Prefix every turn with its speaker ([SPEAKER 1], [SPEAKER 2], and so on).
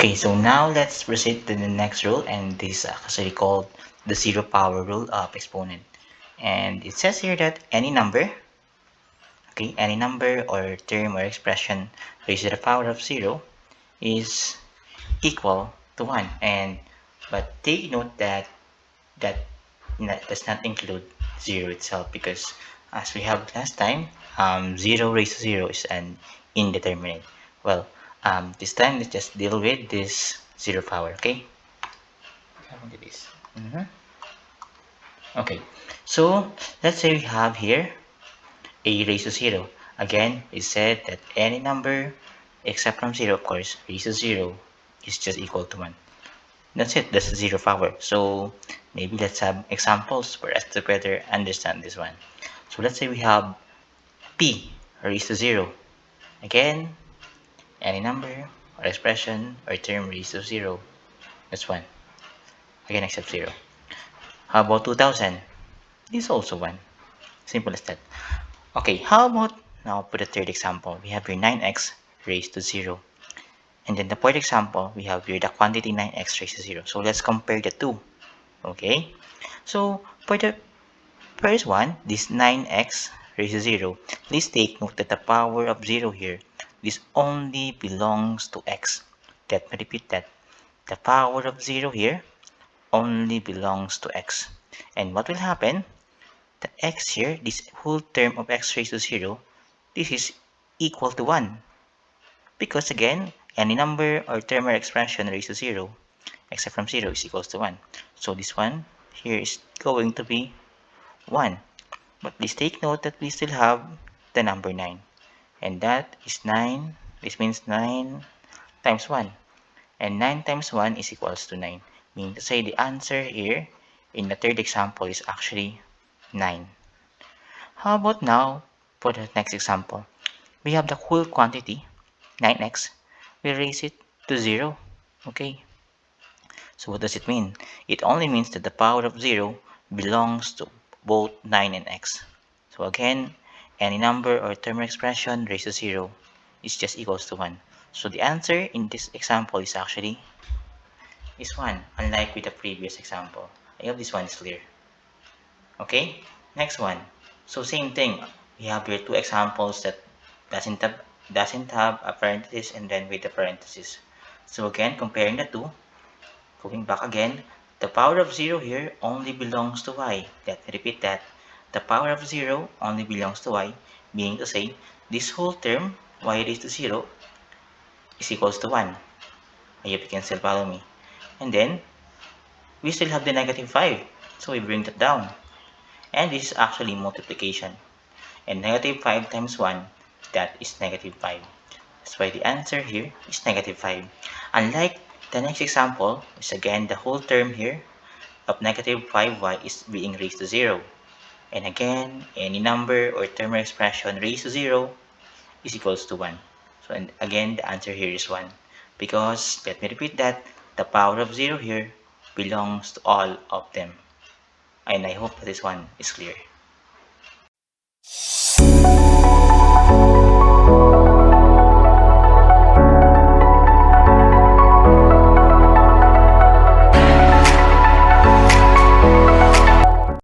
[SPEAKER 1] Okay, so now let's proceed to the next rule, and this is actually called the zero power rule of exponent. And it says here that any number, okay, any number or term or expression raised to the power of zero is equal to one. And but take note that that does not include zero itself, because as we have last time, zero raised to zero is an indeterminate. Well, this time let's just deal with this zero power, okay? Come to this. Okay, so let's say we have here a raised to zero. Again, we said that any number except from zero, of course, raised to zero is just equal to one. That's it, that's the zero power. So maybe let's have examples for us to better understand this one. So let's say we have p raised to zero. Again, any number or expression or term raised to zero, that's one. Again, except zero. How about 2000? This is also one. Simple as that. Okay, how about now for the third example? We have here 9x raised to 0. And then the fourth example, we have here the quantity 9x raised to 0. So let's compare the two. Okay, so for the first one, this 9x raised to 0, please take note that the power of 0 here, this only belongs to x. Let me repeat that. The power of 0 here only belongs to x. And what will happen? The x here, this whole term of x raised to 0, this is equal to 1. Because again, any number or term or expression raised to 0, except from 0, is equals to 1. So this one here is going to be 1. But please take note that we still have the number 9. And that is 9. This means 9 times 1. And 9 times 1 is equals to 9. Meaning to say the answer here in the third example is actually 9. How about now for the next example? We have the whole quantity, 9x. We raise it to 0. Okay, so what does it mean? It only means that the power of 0 belongs to both 9 and x. So again, any number or term expression raised to 0 is just equals to 1. So the answer in this example is actually is 1, unlike with the previous example. I hope this one is clear. Okay, next one. So same thing. We have here two examples that doesn't have a parenthesis and then with a parenthesis. So again, comparing the two, going back again, the power of 0 here only belongs to y. Let me repeat that. The power of 0 only belongs to y, meaning to say, this whole term, y raised to 0, is equals to 1. I hope you can still follow me. And then, we still have the negative 5, so we bring that down. And this is actually multiplication. And negative 5 times 1, that is negative 5. That's why the answer here is negative 5. Unlike the next example, is again the whole term here of negative 5y is being raised to 0. And again, any number or term or expression raised to 0 is equals to 1. So and again, the answer here is 1. Because, let me repeat that, the power of 0 here belongs to all of them. And I hope that this one is clear.